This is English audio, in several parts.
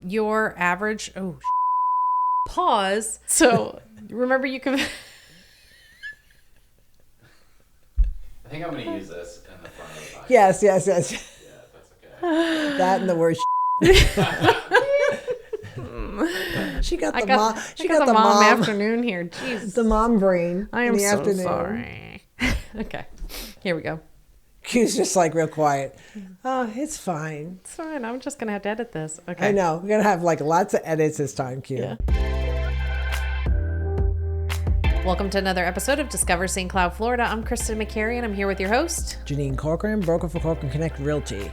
Your average, pause. So remember you can... I think I'm going to use this in the front of the podcast. Yes. Yeah, if that's okay. That and the word She got the mom. She got the mom afternoon here. Jeez. The mom brain. I am in the so afternoon. sorry. Okay. Here we go. Q's just like real quiet. Oh, it's fine. It's fine. I'm just going to have to edit this. Okay. I know. We're going to have like lots of edits this time, Q. Yeah. Welcome to another episode of Discover St. Cloud, Florida. I'm Kristin Macari, and I'm here with your host, Jeanine Corcoran, broker for Corcoran Connect Realty.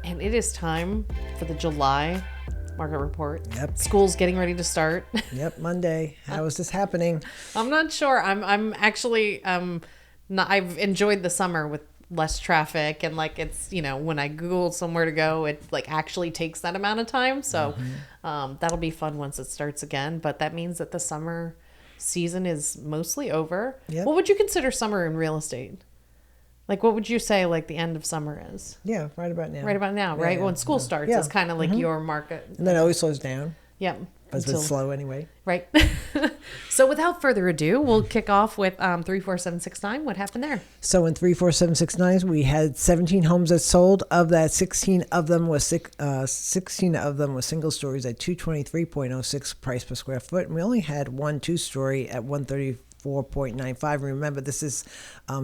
And it is time for the July market report. Yep. School's getting ready to start. Yep, Monday. How is this happening? I'm not sure. I'm actually not. I've enjoyed the summer with less traffic, and like it's, you know, when I Google somewhere to go, it like actually takes that amount of time. So that'll be fun once it starts again. But that means that the summer season is mostly over. Yep. What would you consider summer in real estate? Like, what would you say like the end of summer is? Yeah, right about now. Right about now, Yeah, right? yeah, When school starts, Yeah. it's kind of like your market. And then it always slows down. Yeah. But it's slow anyway. Right. So without further ado, we'll kick off with 34769. What happened there? So in 34769, we had 17 homes that sold. Of that, 16 of them was single stories at 223.06 price per square foot, and we only had one two-story at 134.95. Remember, this is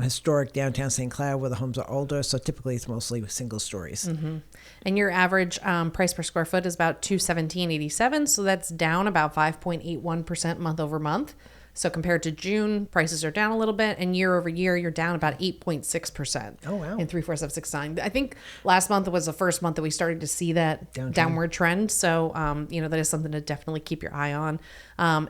historic downtown St. Cloud where the homes are older, so typically it's mostly single stories. Mm-hmm. And your average price per square foot is about $217.87, so that's down about 5.81% month over month. So compared to June, prices are down a little bit, and year over year, you're down about 8.6%. Oh, wow. In 34769. I think last month was the first month that we started to see that downward trend. So, that is something to definitely keep your eye on.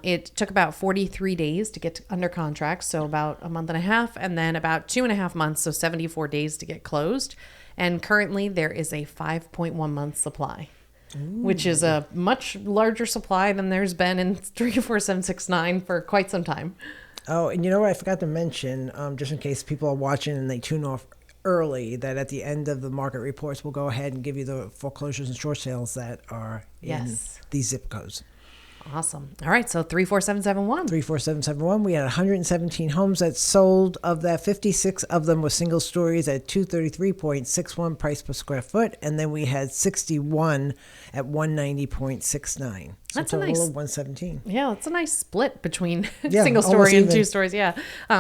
It took about 43 days to get under contract, so about a month and a half, and then about 2.5 months, so 74 days to get closed. And currently, there is a 5.1 month supply. Which is a much larger supply than there's been in 34769 for quite some time. Oh, and you know what I forgot to mention, just in case people are watching and they tune off early, that at the end of the market reports, we'll go ahead and give you the foreclosures and short sales that are in these zip codes. Awesome. All right, so 34771. 34771, we had 117 homes that sold. Of that, 56 of them were single stories at 233.61 price per square foot, and then we had 61 at 190.69. So That's a nice 117. Yeah, that's a nice split between single story and two stories. Yeah.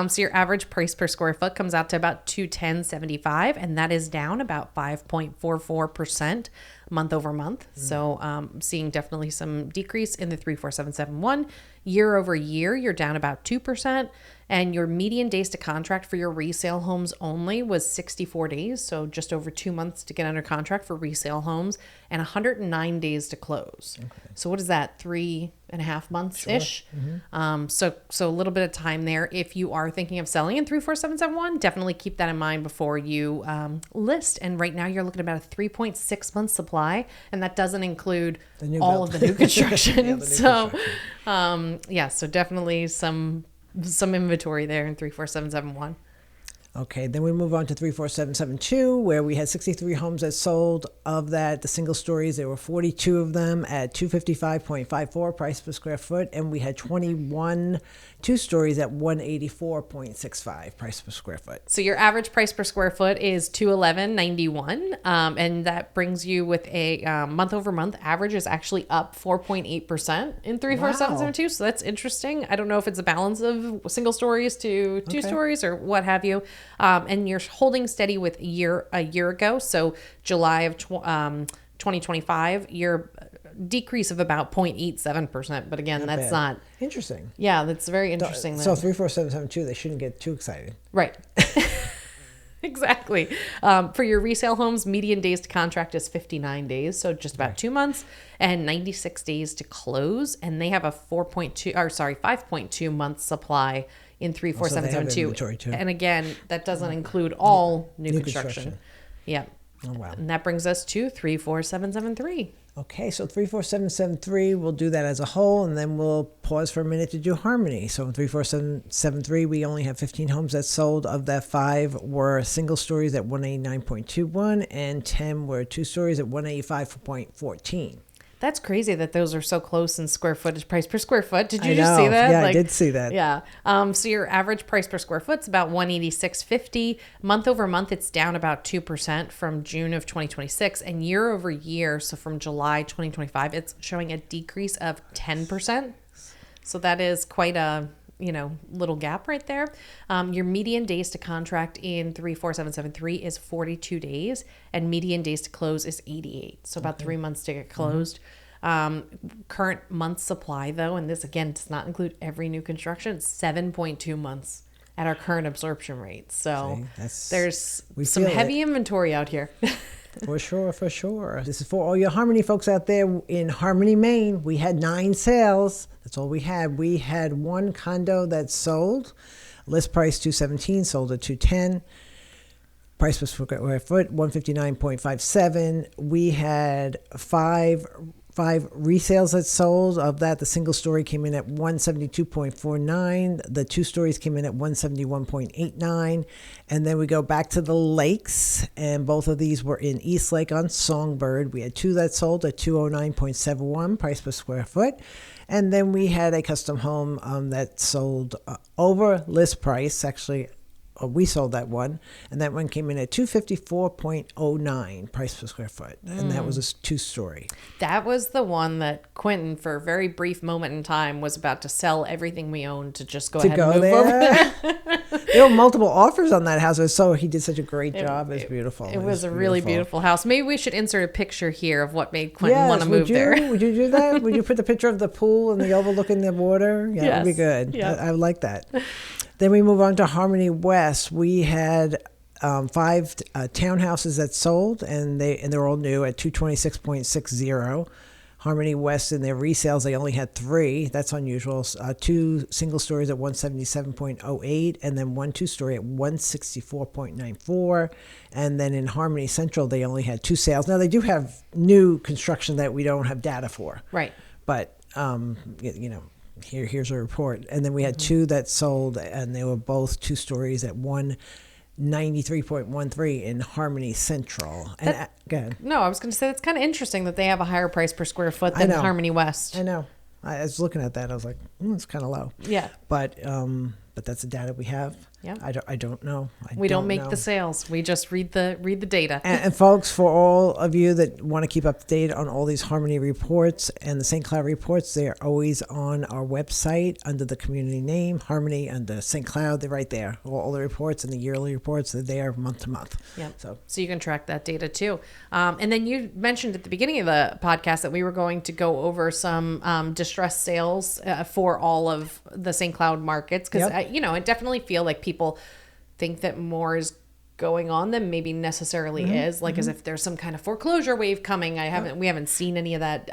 So your average price per square foot comes out to about $210.75, and that is down about 5.44% month over month. So seeing definitely some decrease in the 34771. Year over year, you're down about 2%. And your median days to contract for your resale homes only was 64 days. So just over 2 months to get under contract for resale homes and 109 days to close. Okay. So what is that? 3.5 months ish. Sure. Mm-hmm. So a little bit of time there. If you are thinking of selling in 34771, definitely keep that in mind before you list. And right now you're looking at about a 3.6 month supply, and that doesn't include all of the new construction. So definitely some inventory there in 34771. Okay, then we move on to 34772, where we had 63 homes that sold. Of that, the single stories, there were 42 of them at 255.54 price per square foot, and we had 21 two stories at 184.65 price per square foot. So your average price per square foot is $211.91, and that brings you with a month over month average is actually up 4.8% in 34772. So that's interesting. I don't know if it's a balance of single stories to two stories or what have you. And you're holding steady with a year ago. So July of 2025, your decrease of about 0.87%. But again, that's not interesting. Yeah, that's very interesting. So 34772, they shouldn't get too excited. Right. Exactly. For your resale homes, median days to contract is 59 days, so just about 2 months, and 96 days to close. And they have a 5.2 month supply in 34772. And again, that doesn't include all new construction. Yeah. Oh, wow. And that brings us to 34773. Okay, so 34773, we'll do that as a whole, and then we'll pause for a minute to do harmony. So in 34773, we only have 15 homes that sold. Of that, 5 were single stories at 189.21, and 10 were two stories at 185.14. That's crazy that those are so close in square footage, price per square foot. Did you just see that? Yeah, I did see that. Yeah. So your average price per square foot is about $186.50. Month over month, it's down about 2% from June of 2026, and year over year, so from July 2025, it's showing a decrease of 10%. So that is quite a little gap right there. Your median days to contract in 34773 is 42 days, and median days to close is 88. So about 3 months to get closed. Current month supply, though, and this again does not include every new construction, 7.2 months at our current absorption rate. So there's some heavy inventory out here. For sure. This is for all your Harmony folks out there in Harmony, Maine. We had 9 sales. That's all we had. We had 1 condo that sold. List price $217, sold at $210. Price per square foot $159.57. We had 5 resales that sold. Of that, the single story came in at $172.49. The 2 stories came in at $171.89. And then we go back to the lakes, and both of these were in East Lake on Songbird. We had 2 that sold at $209.71 price per square foot. And then we had a custom home that sold over list price. Actually, we sold that one, and that one came in at $254.09 price per square foot, and that was a 2-story. That was the one that Quentin, for a very brief moment in time, was about to sell everything we owned to just go ahead and move over there. There were multiple offers on that house, so he did such a great job. It was beautiful. It was a really beautiful house. Maybe we should insert a picture here of what made Quentin want to move there. Would you do that? Would you put the picture of the pool and the overlooking the water? Yeah, that would be good. Yeah. I would like that. Then we move on to Harmony West. We had 5 townhouses that sold, and they're all new at $226.60. Harmony West, in their resales, they only had 3. That's unusual. 2 single stories at $177.08, and then 1 2-story at $164.94. And then in Harmony Central, they only had 2 sales. Now they do have new construction that we don't have data for. Right. But Here's a report. And then we had 2 that sold, and they were both 2 stories at $193.13 in Harmony Central. And go ahead. No, I was going to say it's kind of interesting that they have a higher price per square foot than Harmony West. I know. I was looking at that. I was like, it's kind of low. Yeah. But that's the data we have. Yeah. I don't know. We don't make the sales. We just read the data. And folks, for all of you that want to keep up to date on all these Harmony reports and the St. Cloud reports, they're always on our website under the community name, Harmony under St. Cloud. They're right there. All the reports and the yearly reports, they're there month to month. Yeah. So you can track that data too. And then you mentioned at the beginning of the podcast that we were going to go over some distressed sales for all of the St. Cloud markets. Because, I definitely feel like people think that more is going on than maybe necessarily is, like as if there's some kind of foreclosure wave coming. We haven't seen any of that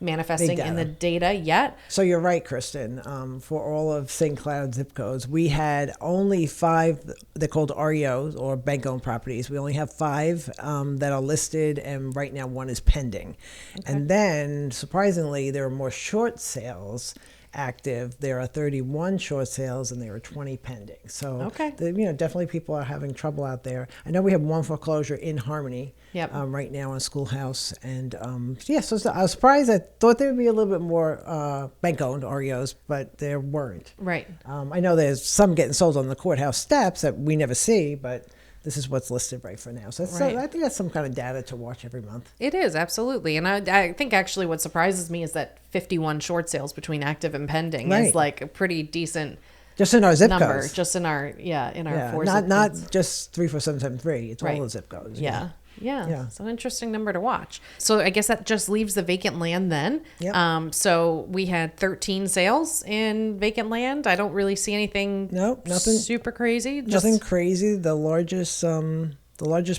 manifesting in the data yet. So you're right, Kristin. For all of St. Cloud zip codes, we had only 5, they're called REOs or bank-owned properties. We only have 5 that are listed, and right now 1 is pending. Okay. And then, surprisingly, there are more short sales active. There are 31 short sales, and there are 20 pending. So, definitely people are having trouble out there. I know we have 1 foreclosure in Harmony right now on Schoolhouse. And so I was surprised. I thought there would be a little bit more bank-owned REOs, but there weren't. Right. I know there's some getting sold on the courthouse steps that we never see, but this is what's listed right for now. So I think that's some kind of data to watch every month. It is, absolutely. And I think actually what surprises me is that 51 short sales between active and pending is like a pretty decent just in our zip number. Codes. Just in our, in our 4 zip codes. Not just 34773. It's all the zip codes. Yeah. It's an interesting number to watch. So I guess that just leaves the vacant land then. Yep. So we had 13 sales in vacant land. I don't really see anything nothing super crazy. Nothing crazy. The largest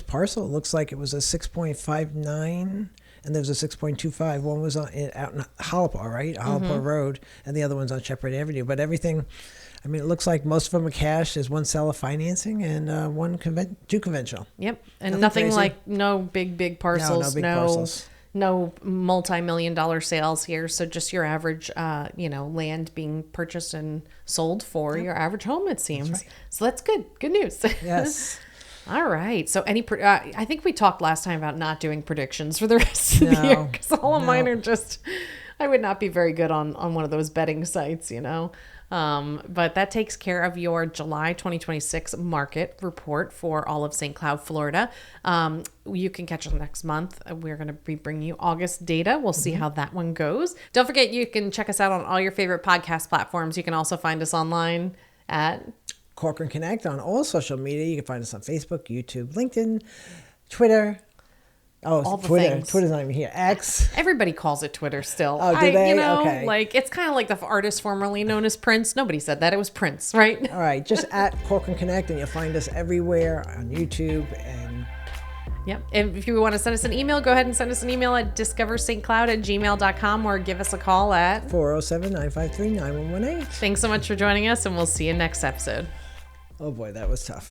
parcel looks like it was a 6.59 and there was a 6.25. One was out in Hollapar, right? Hollapar Road, and the other one's on Shepherd Avenue. But everything, I mean, it looks like most of them are cash. There's 1 seller financing and 2 conventional. Yep. And nothing like no big parcels. No big parcels. No multi-million-dollar sales here. So just your average, land being purchased and sold for your average home, it seems. That's right. So that's good. Good news. Yes. All right. So I think we talked last time about not doing predictions for the rest of the year, because all of mine are just, I would not be very good on one of those betting sites, but that takes care of your July 2026 market report for all of St. Cloud, Florida. You can catch us next month. We're going to be bringing you August data. We'll see how that one goes. Don't forget, you can check us out on all your favorite podcast platforms. You can also find us online at Corcoran Connect on all social media. You can find us on Facebook, YouTube, LinkedIn, Twitter. Oh, all the Twitter. things. Twitter's not even here. X. Everybody calls it Twitter still. Oh, do they? Okay. Like, it's kind of like the artist formerly known as Prince. Nobody said that. It was Prince, right? All right. Just at Corcoran Connect, and you'll find us everywhere on YouTube. And yep. If you want to send us an email, go ahead and send us an email at discoverstcloud@gmail.com or give us a call at 407-953-9118. Thanks so much for joining us, and we'll see you next episode. Oh boy, that was tough.